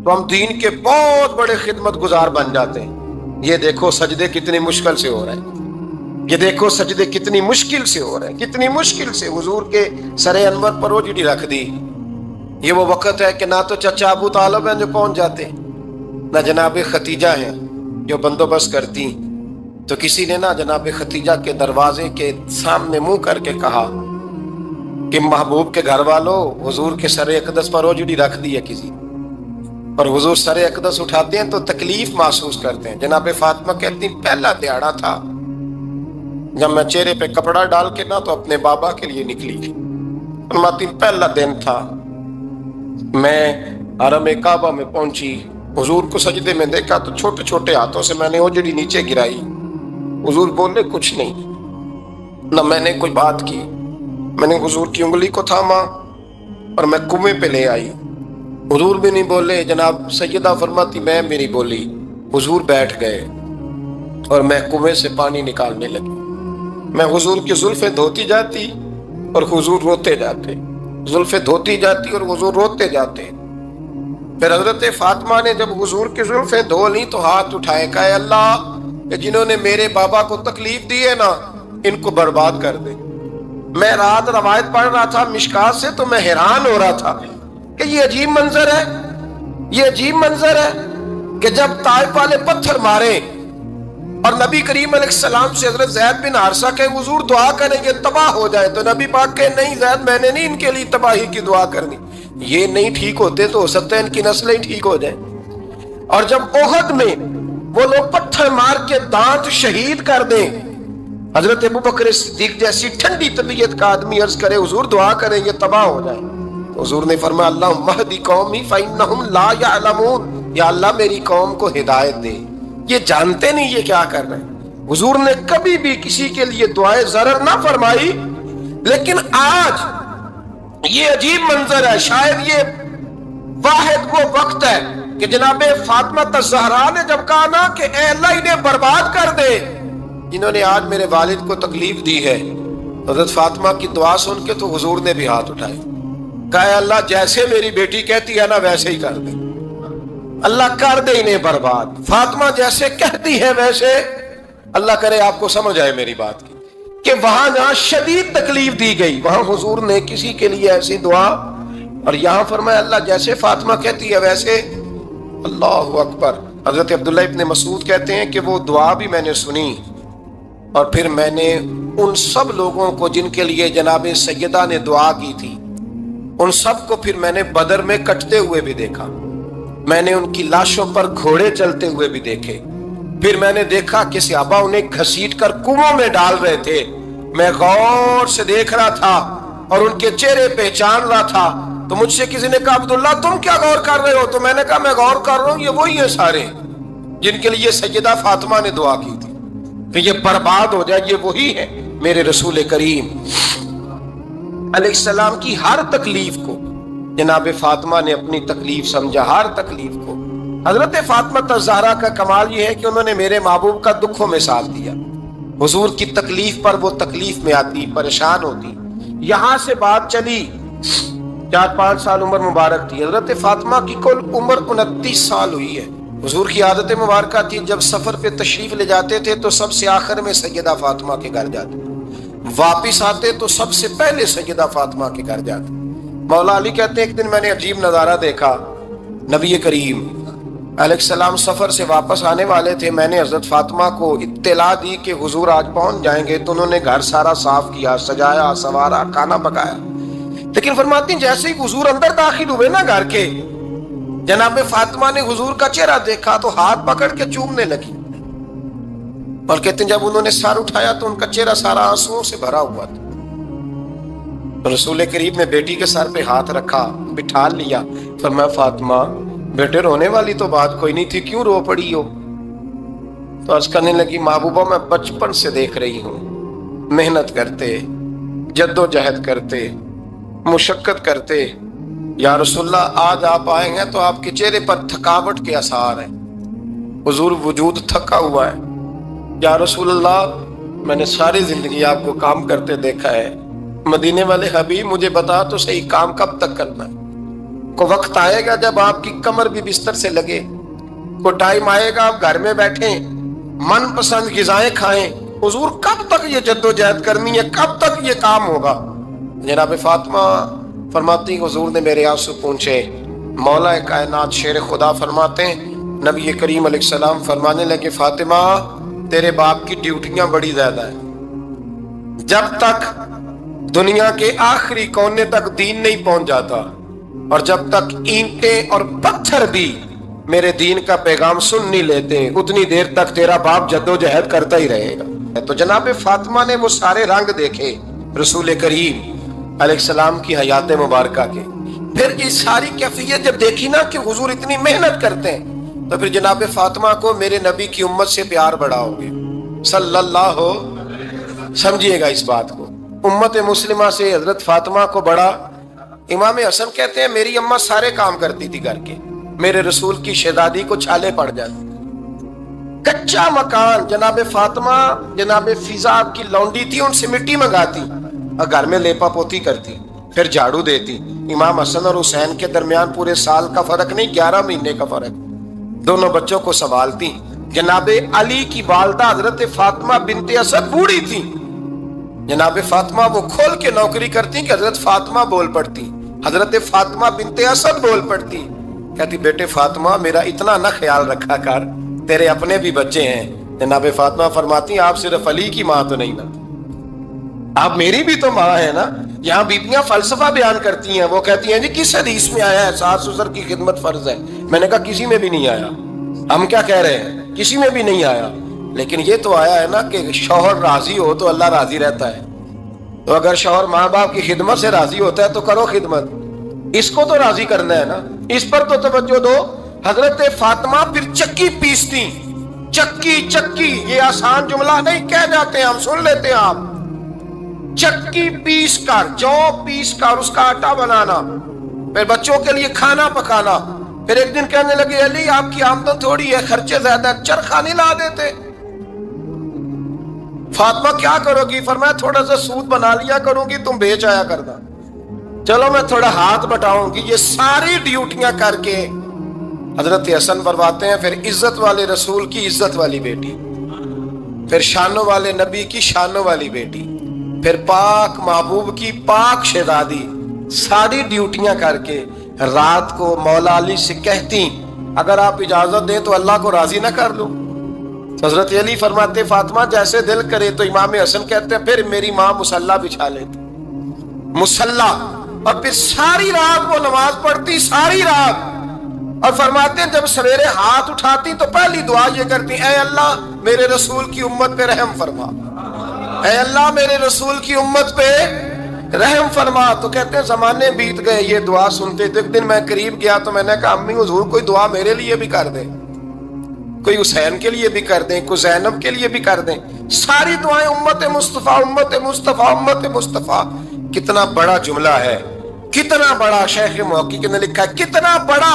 تو ہم دین کے بہت بڑے خدمت گزار بن جاتے ہیں. یہ دیکھو سجدے کتنی مشکل سے ہو رہے ہیں, یہ دیکھو سجدے کتنی مشکل سے ہو رہے ہیں, کتنی مشکل سے. حضور کے سر انور پر اوجڑی رکھ دی. یہ وہ وقت ہے کہ نہ تو چچا ابو طالب ہیں جو پہنچ جاتے, نہ جناب ختیجہ ہیں جو بندوبست کرتی. تو کسی نے نہ جناب ختیجہ کے دروازے کے سامنے منہ کر کے کہا کہ محبوب کے گھر والوں حضور کے سر اقدس پر اوجڑی رکھ دی ہے کسی, اور حضور سر اقدس اٹھاتے ہیں تو تکلیف محسوس کرتے ہیں. جناب فاطمہ کہتی پہلا دیہڑا تھا جب میں چہرے پہ کپڑا ڈال کے نہ تو اپنے بابا کے لیے نکلی. فرماتی پہلا دن تھا, میں حرم کعبہ میں پہنچی, حضور کو سجدے میں دیکھا تو چھوٹے چھوٹے ہاتھوں سے میں نے اوجڑی نیچے گرائی. حضور بولے کچھ نہیں, نہ میں نے کوئی بات کی. میں نے حضور کی انگلی کو تھاما اور میں کنویں پہ لے آئی. حضور بھی نہیں بولے. جناب سیدہ فرماتی میں میری بولی. حضور بیٹھ گئے اور میں کنویں سے پانی نکالنے لگی. میں حضور کی زلفیں دھوتی جاتی اور حضور روتے جاتے, زلفیں دھوتی جاتی اور حضور روتے جاتے. پھر حضرت فاطمہ نے جب حضور کی زلفیں دھو لی تو ہاتھ اٹھائے, کہا اللہ کہ جنہوں نے میرے بابا کو تکلیف دی ہے نا ان کو برباد کر دے. میں رات روایت پڑھ رہا تھا مشکات سے تو میں حیران ہو رہا تھا کہ یہ عجیب منظر ہے, یہ عجیب منظر ہے کہ جب طائف والے پتھر مارے اور نبی کریم علیہ السلام سے حضرت زید بن حارثہ کہ حضور دعا کریں گے تباہ ہو جائے, تو نبی پاک کہ نہیں زید میں نے نہیں ان کے لیے تباہی کی دعا کرنی, یہ نہیں ٹھیک ہوتے تو ہو سکتا ہے ان کی نسلیں ٹھیک ہو جائیں. اور جب احد میں وہ لوگ پتھر مار کے دانت شہید کر دیں, حضرت ابوبکر صدیق جیسی ٹھنڈی طبیعت کا آدمی عرض کرے حضور دعا کریں یہ تباہ ہو جائے, تو حضور نے فرمایا اللہم اہدی قومی فإنہم لا یعلمون, یا اللہ میری قوم کو ہدایت دے, یہ جانتے نہیں یہ کیا کر رہے ہیں. حضور نے کبھی بھی کسی کے لیے دعائے ضرر نہ فرمائی. لیکن آج یہ عجیب منظر ہے, شاید یہ واحد وہ وقت ہے کہ جناب فاطمہ الزہرا نے جب کہا نا کہ اے اللہ انہیں برباد کر دے, جنہوں نے آج میرے والد کو تکلیف دی ہے، حضرت فاطمہ کی دعا سن کے تو حضور نے بھی ہاتھ اٹھائے، کہا اللہ جیسے میری بیٹی کہتی ہے نا ویسے ہی کر دے، اللہ کر دے انہیں برباد، فاطمہ جیسے کہتی ہے ویسے۔ اللہ کرے آپ کو سمجھ آئے میری بات کی کہ وہاں جہاں شدید تکلیف دی گئی وہاں حضور نے کسی کے لیے ایسی دعا، اور یہاں فرمایا اللہ جیسے فاطمہ کہتی ہے ویسے۔ اللہ اکبر۔ حضرت عبداللہ ابن مسعود کہتے ہیں کہ وہ دعا بھی میں نے سنی، اور پھر میں نے ان سب لوگوں کو جن کے لیے جناب سیدہ نے دعا کی تھی، ان سب کو پھر میں نے بدر میں کٹتے ہوئے بھی دیکھا، میں نے ان کی لاشوں پر گھوڑے چلتے ہوئے بھی دیکھے، پھر میں نے دیکھا کہ صحابہ انہیں گھسیٹ کر کنووں میں ڈال رہے تھے، میں غور سے دیکھ رہا تھا اور ان کے چہرے پہچان رہا تھا۔ تو مجھ سے کسی نے کہا عبداللہ تم کیا غور کر رہے ہو؟ تو میں نے کہا میں غور کر رہا ہوں یہ وہی ہیں سارے جن کے لیے سیدہ فاطمہ نے دعا کی تھی کہ یہ برباد ہو جائے، یہ وہی ہے میرے رسول کریم علیہ السلام کی ہر تکلیف کو جناب فاطمہ نے اپنی تکلیف سمجھا، ہر تکلیف کو۔ حضرت فاطمہ الزہرا کا کمال یہ ہے کہ انہوں نے میرے محبوب کا دکھوں میں ساتھ دیا، حضور کی تکلیف پر وہ تکلیف میں آتی، پریشان ہوتی۔ یہاں سے بات چلی 4-5 سال عمر مبارک تھی، حضرت فاطمہ کی کل عمر 29 سال ہوئی ہے۔ حضور کی عادت مبارکہ تھی جب سفر پہ تشریف لے جاتے تھے تو سب سے آخر میں سیدہ فاطمہ کے گھر جاتے، واپس آتے تو سب سے پہلے سیدہ فاطمہ کے گھر جاتے۔ مولا علی کہتے ہیں ایک دن میں نے عجیب نظارہ دیکھا، نبی کریم علیہ السلام سفر سے واپس آنے والے تھے، میں نے حضرت فاطمہ کو اطلاع دی کہ حضور آج پہنچ جائیں گے، تو انہوں نے گھر سارا صاف کیا، سجایا، سنوارا، کھانا پکایا، لیکن فرماتی ہیں جیسے ہی حضور اندر داخل ہوئے نا گھر کے، جناب فاطمہ نے حضور کا چہرہ دیکھا تو ہاتھ پکڑ کے چومنے لگی، اور کہتے ہیں جب انہوں نے سر اٹھایا تو ان کا چہرہ سارا آنسوؤں سے بھرا ہوا تھا۔ رسول کریم نے بیٹی کے سر پہ ہاتھ رکھا، بٹھا لیا، فرمایا فاطمہ بیٹے رونے والی تو بات کوئی نہیں تھی، کیوں رو پڑی ہو؟ تو عرض کرنے لگی محبوبہ میں بچپن سے دیکھ رہی ہوں محنت کرتے، جد و جہد کرتے، مشقت کرتے، یا رسول اللہ آج آپ آئے ہیں تو آپ کے چہرے پر تھکاوٹ کے آثار ہیں، حضور وجود تھکا ہوا ہے۔ یا رسول اللہ میں نے ساری زندگی آپ کو کام کرتے دیکھا ہے، مدینے والے حبیب مجھے بتا تو صحیح کام کب تک کرنا ہے؟ کو وقت آئے گا جب آپ کی کمر بھی بستر سے لگے، کو ٹائم آئے گا آپ گھر میں بیٹھیں من پسند غذائیں کھائیں، حضور کب تک یہ جد و جہد کرنی ہے، کب تک یہ کام ہوگا؟ جناب فاطمہ فرماتی حضور نے میرے آنسو پونچھے، مولا کائنات شیر خدا فرماتے ہیں نبی کریم علیہ السلام فرمانے لگے فاطمہ تیرے باپ کی ڈیوٹیاں بڑی زیادہ ہیں، جب تک دنیا کے آخری کونے تک دین نہیں پہنچ جاتا، اور جب تک اینٹیں اور پتھر بھی میرے دین کا پیغام سن نہیں لیتے اتنی دیر تک تیرا باپ جد و جہد کرتا ہی رہے گا۔ تو جناب فاطمہ نے وہ سارے رنگ دیکھے رسول کریم علیہ السلام کی حیات مبارکہ کے، پھر یہ ساری کیفیت جب دیکھی نا کہ حضور اتنی محنت کرتے ہیں، تو پھر جناب فاطمہ کو میرے نبی کی امت سے پیار بڑا ہو گیا صلی اللہ ہو۔ سمجھیے گا اس بات کو، امت مسلمہ سے حضرت فاطمہ کو بڑا۔ امام حسن کہتے ہیں میری اماں سارے کام کرتی تھی گھر کے، میرے رسول کی شہزادی کو چھالے پڑ جاتی، کچا مکان جناب فاطمہ جناب فضا آپ کی لونڈی تھی ان سے مٹی منگاتی اور گھر میں لیپا پوتی کرتی، پھر جھاڑو دیتی۔ امام حسن اور حسین کے درمیان پورے سال کا فرق نہیں، 11 مہینے کا فرق، دونوں بچوں کو سنبھالتی۔ جناب علی کی والدہ حضرت فاطمہ بنت اسد بوڑھی تھی، جناب فاطمہ وہ کھول کے نوکری کرتی کہ حضرت فاطمہ بول پڑتی، حضرت فاطمہ بنت اسد بول پڑتی، کہتی بیٹے فاطمہ میرا اتنا نہ خیال رکھا کر، تیرے اپنے بھی بچے ہیں۔ جناب فاطمہ فرماتی آپ صرف علی کی ماں تو نہیں نا، آپ میری بھی تو ماں ہے نا۔ یہاں بیبیاں فلسفہ بیان کرتی ہیں، وہ کہتی ہیں جی کس حدیث میں آیا ہے ساس سسر کی خدمت فرض ہے؟ میں نے کہا کسی میں بھی نہیں آیا۔ ہم کیا کہہ رہے ہیں؟ کسی میں بھی نہیں آیا، لیکن یہ تو آیا ہے نا کہ شوہر راضی ہو تو اللہ راضی رہتا ہے، تو اگر شوہر ماں باپ کی خدمت سے راضی ہوتا ہے تو کرو خدمت، اس کو تو راضی کرنا ہے نا، اس پر تو توجہ دو۔ حضرت فاطمہ پھر چکی پیستی، چکی چکی، یہ آسان جملہ نہیں کہہ جاتے ہیں ہم، سن لیتے ہیں آپ، چکی پیس کر، جو پیس کر اس کا آٹا بنانا، پھر بچوں کے لیے کھانا پکانا۔ پھر ایک دن کہنے لگے علی آپ کی آمدن تھوڑی ہے، خرچے زیادہ، چرخہ نہیں لا دیتے؟ फातिमा क्या करोगी? फरमाया थोड़ा सा सूद बना लिया करूंगी, तुम बेच आया करना। चलो मैं थोड़ा हाथ बटाऊंगी। ये सारी ड्यूटियां करके हजरत हसन फरमाते हैं फिर इज्जत वाले रसूल की इज्जत वाली बेटी, फिर शानों वाले नबी की शानों वाली बेटी, फिर पाक महबूब की पाक शहजादी, सारी ड्यूटियां करके रात को मौला अली से कहती अगर आप इजाजत दें तो अल्लाह को राजी ना कर लूं। हजरत अली फरमाते फातिमा जैसे दिल करे। तो इमाम हसन कहते हैं फिर मेरी माँ मुसल्ला बिछा लेती, मुसल्ला, और फिर सारी रात वो नमाज पढ़ती, सारी रात। और फरमाते हैं जब सवेरे हाथ उठाती तो पहली दुआ ये करती, ऐ अल्लाह मेरे रसूल की उम्मत पे रहम फरमा, ऐ अल्लाह मेरे रसूल की उम्मत पे रहम फरमा। तो कहते हैं जमाने बीत गए ये दुआ सुनते। तो एक दिन मैं करीब गया तो मैंने कहा अम्मी हुजूर कोई दुआ मेरे लिए भी कर दे, कोई हुसैन के लिए भी कर दें, कोई ज़ैनब के लिए भी कर दें। सारी दुआएं उम्मत मुस्तफ़ा, उम्मत मुस्तफ़ा, उम्मत मुस्तफ़ा। कितना बड़ा जुमला है, कितना बड़ा शेख मुहक्किक ने लिखा है, कितना बड़ा।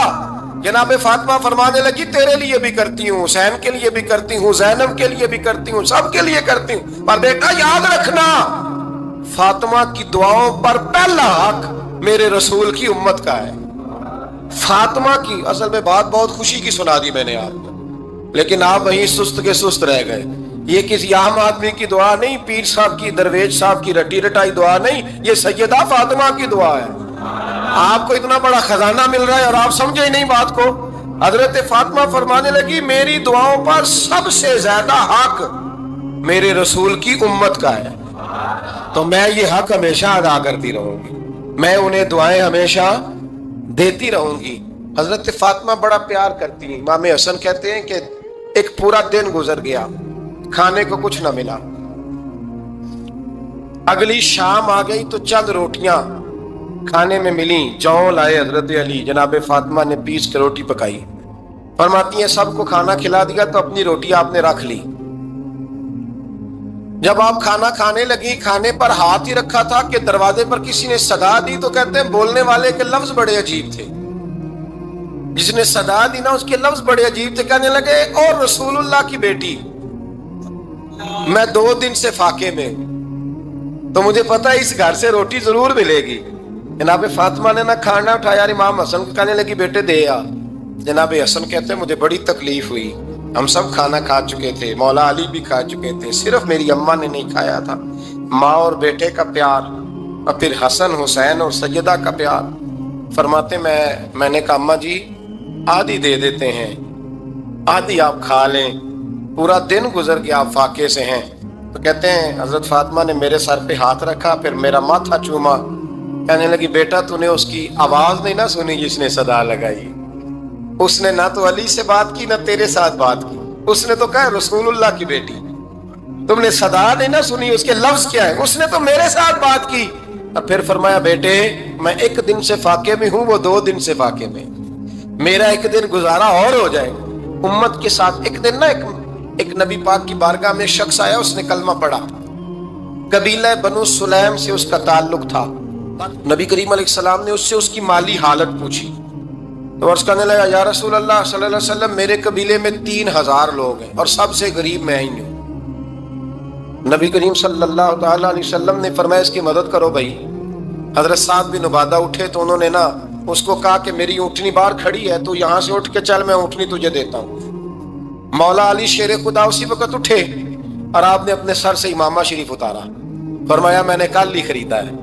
जनाब फातिमा फरमाने लगी तेरे लिए भी करती हूँ, हुसैन के लिए भी करती हूँ, ज़ैनब के लिए भी करती हूँ, सबके लिए करती हूँ। पर बेटा याद रखना फातिमा की दुआओं पर पहला हक मेरे रसूल की उम्मत का है। फातिमा की असल में बात बहुत खुशी की सुना दी मैंने आपको, लेकिन आप वहीं सुस्त के सुस्त रह गए। ये किसी आम आदमी की दुआ नहीं, पीर साहब की, दरवेश साहब की रटी रटाई दुआ नहीं, ये सैयदा फातिमा की दुआ है। आपको इतना बड़ा खजाना मिल रहा है और आप समझे ही नहीं बात को। हजरत फातिमा फरमाने लगी मेरी दुआओं पर सबसे ज्यादा हक मेरे रसूल की उम्मत का है, तो मैं ये हक हमेशा अदा करती रहूंगी, मैं उन्हें दुआएं हमेशा देती रहूंगी। हजरत फातिमा बड़ा प्यार करती हैं। इमाम हसन कहते हैं कि एक पूरा दिन गुजर गया, खाने को कुछ ना मिला। अगली शाम आ गई तो चंद रोटियां खाने में मिली। जौ लाए हजरत अली, जनाब फातिमा ने पीस के रोटी पकाई। फरमाती हैं सबको खाना खिला दिया तो अपनी रोटी आपने रख ली। जब आप खाना खाने लगी, खाने पर हाथ ही रखा था कि दरवाजे पर किसी ने सदा दी। तो कहते हैं बोलने वाले के लफ्ज बड़े अजीब थे, जिसने सदा दी ना उसके लफ्ज बड़े अजीब थे। कहने लगे और रसूलुल्लाह की बेटी, मैं 2 दिन से फाके में, तो मुझे पता है इस घर से रोटी जरूर मिलेगी। जनाब फातिमा ने ना खाना उठाया, इमाम हसन को कहने लगी बेटे दे आ। जनाब हसन कहते हैं मुझे बड़ी तकलीफ हुई, हम सब खाना खा चुके थे, मौला अली भी खा चुके थे, सिर्फ मेरी अम्मा ने नहीं खाया था। माँ और बेटे का प्यार, और फिर हसन हुसैन और सैयदा का प्यार। फरमाते मैंने कहा अम्मा जी आधी दे देते हैं, आधी आप खा लें, पूरा दिन गुजर गया आप फाके से हैं। तो कहते हैं हजरत फातिमा ने मेरे सर पे हाथ रखा, फिर मेरा माथा चूमा। कहने लगी बेटा तूने उसकी आवाज नहीं ना सुनी जिसने सदा लगाई, उसने ना तो अली से बात की ना तेरे साथ बात की, उसने तो कहा रसूलुल्लाह की बेटी। तुमने सदा नहीं ना सुनी, उसके लफ्ज क्या है, उसने तो मेरे साथ बात की। और फिर फरमाया बेटे मैं 1 दिन से फाके में हूं, वो 2 दिन से फाके में, मेरा 1 दिन गुजारा और हो जाए उम्मत के साथ। एक दिन ना एक नबी पाक की बारगाह में शख्स आया, उसने कलमा पढ़ा, कबीला बनु सुलैम से उसका ताल्लुक था। नबी करीम अलैहिस्सलाम ने उससे उसकी माली हालत पूछी। तो अर्ज करने लगा या रसूल अल्लाह सल्लल्लाहु अलैहि वसल्लम मेरे कबीले में 3000 लोग हैं और सबसे गरीब मैं ही हूँ। नबी करीम सल्लल्लाहु अलैहि वसल्लम ने फरमाया इसकी मदद करो भाई। हजरत साद बिन उबादा उठे तो उन्होंने ना उसको कहा कि मेरी ऊँटनी बाहर खड़ी है, तो यहाँ से उठ के चल, मैं ऊँटनी तुझे देता हूँ। मौला अली शेर खुदा उसी वक्त उठे और आपने अपने सर से इमामा शरीफ उतारा, फरमाया मैंने कल ही खरीदा है,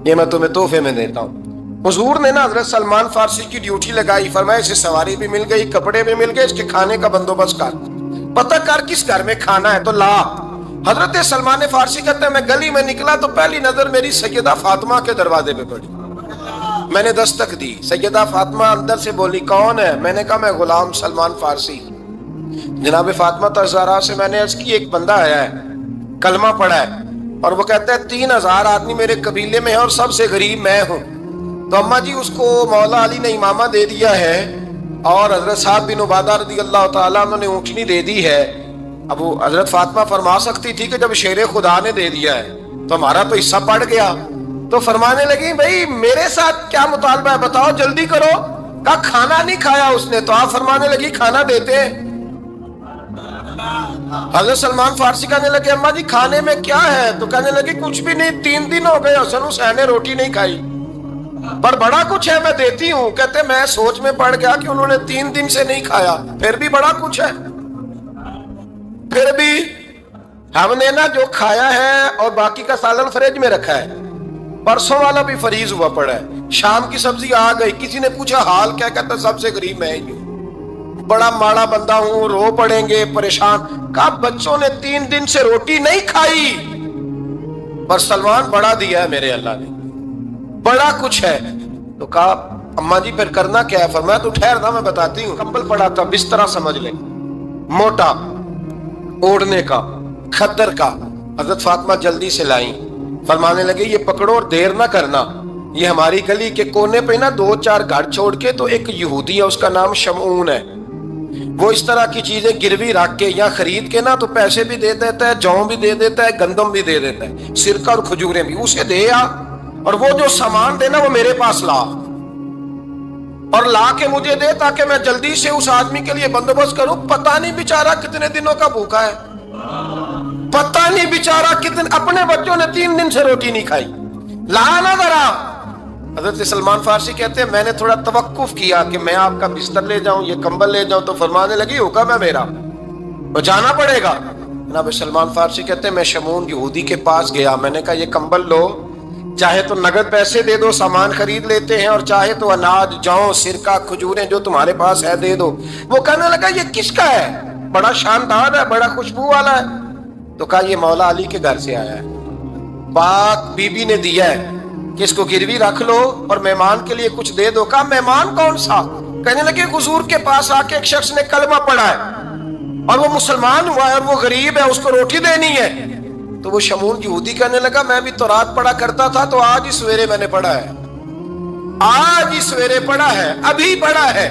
ये मैं तुम्हें तोहफे में देता हूँ। हुजूर ने ना हजरत सलमान फारसी की ड्यूटी लगाई, फरमाया इसे सवारी भी मिल गई, कपड़े भी मिल गए, इसके खाने का बंदोबस्त कर, पता कर किस घर में खाना है तो ला। हजरत सलमान फारसी कहते हैं मैं गली में निकला तो पहली नजर मेरी सैयदा फातिमा के दरवाजे पे पड़ी। मैंने दस्तक दी, सैयदा फातिमा अंदर से बोली कौन है? मैंने कहा मैं गुलाम सलमान फारसी। जनाब फातिमा तज़हरा से मैंने अर्ज की एक बंदा आया है, कलमा पढ़ा है, और वो कहता है 3000 आदमी मेरे कबीले में है और सबसे गरीब मैं हूँ। तो अम्मा जी उसको मौला अली ने इमामा दे दिया है और हजरत साद बिन उबादा रज़ी अल्लाह तआला अन्हु ने ऊँटनी दे दी है। अब वो हजरत फातिमा फरमा सकती थी कि जब शेर खुदा ने दे दिया है तो हमारा तो हिस्सा पड़ गया। तो फरमाने लगी भाई मेरे साथ क्या मुतालबा है बताओ, जल्दी करो। कहा खाना नहीं खाया उसने, तो आप फरमाने लगी खाना देते हैं। حضرت سلمان فارسی کہنے لگے اماں جی کھانے میں کیا ہے؟ تو کہنے لگی کچھ بھی نہیں، 3 دن ہو گئے حسن حسین نے روٹی نہیں کھائی، پر بڑا کچھ ہے میں دیتی ہوں۔ کہتے میں سوچ میں پڑ گیا کہ انہوں نے 3 دن سے نہیں کھایا، پھر بھی بڑا کچھ ہے، پھر بھی ہم نے نا جو کھایا ہے اور باقی کا سالن فریج میں رکھا ہے، پرسوں والا بھی فریز ہوا پڑا ہے، شام کی سبزی آ گئی، کسی نے پوچھا حال کیا؟ کہتا سب سے غریب میں ہی ہوں، بڑا ماڑا بندہ ہوں، رو پڑیں گے، پریشان۔ کہا بچوں نے 3 دن سے روٹی نہیں کھائی، پر سلمان بڑا دیا ہے میرے اللہ نے، بڑا کچھ ہے۔ تو کہا اماں جی پھر کرنا کیا ہے؟ فرمایا تو ٹھہر نا میں بتاتی ہوں۔ کمبل پڑا تھا، بسترا سمجھ لیں، موٹا اوڑھنے کا، کھدر کا، حضرت فاطمہ جلدی سے لائیں، فرمانے لگے یہ پکڑو اور دیر نہ کرنا، یہ ہماری گلی کے کونے پہ نا 2-4 گھر چھوڑ کے تو ایک یہودی ہے، اس کا نام شمعون ہے، وہ اس طرح کی چیزیں گروی رکھ کے یا خرید کے نا تو پیسے بھی دے دیتا ہے، جوں بھی دے دیتا ہے، گندم بھی دے دیتا ہے، سرکہ اور کھجوریں بھی، اسے دے آ، اور وہ جو سامان دینا وہ میرے پاس لا، اور لا کے مجھے دے تاکہ میں جلدی سے اس آدمی کے لیے بندوبست کروں۔ پتہ نہیں بیچارہ کتنے دنوں کا بھوکا ہے، پتہ نہیں بیچارہ کتنے، اپنے بچوں نے 3 دن سے روٹی نہیں کھائی، لا نہ ذرا۔ حضرت سلمان فارسی کہتے ہیں میں نے تھوڑا توقف کیا کہ میں آپ کا بستر لے جاؤں، یہ کمبل لے جاؤں، تو فرمانے لگی حکم ہے میرا، وہ جانا پڑے گا۔ جناب سلمان فارسی کہتے ہیں میں شمعون یہودی کے پاس گیا، میں نے کہا یہ کمبل لو، چاہے تو نقد پیسے دے دو، سامان خرید لیتے ہیں، اور چاہے تو اناج، جوں، سرکہ، کھجوریں جو تمہارے پاس ہے دے دو۔ وہ کہنے لگا یہ کس کا ہے؟ بڑا شاندار ہے، بڑا خوشبو والا ہے۔ تو کہا یہ مولا علی کے گھر سے آیا ہے، پاک بی بی نے دیا ہے کہ اس کو گروی رکھ لو اور مہمان کے لیے کچھ دے دو۔ کہا مہمان کون سا؟ کہنے لگے حضور کے پاس آ کے ایک شخص نے کلمہ پڑھا ہے اور وہ مسلمان ہوا ہے اور وہ غریب ہے، اس کو روٹی دینی ہے۔ تو وہ شمعون یہودی کہنے لگا میں بھی تو رات پڑھا کرتا تھا، تو آج ہی سویرے میں نے پڑھا ہے، آج ہی سویرے پڑھا ہے، ابھی پڑھا ہے،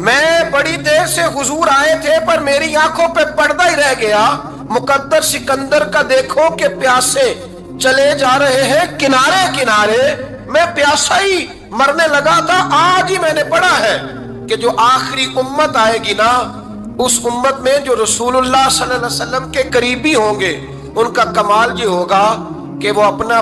میں بڑی دیر سے حضور آئے تھے پر میری آنکھوں پہ پردہ ہی رہ گیا، مقدر سکندر کا دیکھو کہ پیاسے چلے جا رہے ہیں کنارے کنارے، میں پیاسا ہی مرنے لگا تھا، آج ہی میں نے پڑھا ہے کہ جو آخری امت آئے گی نا، اس امت میں جو رسول اللہ صلی اللہ علیہ وسلم کے قریبی ہوں گے، ان کا کمال یہ ہوگا کہ وہ اپنا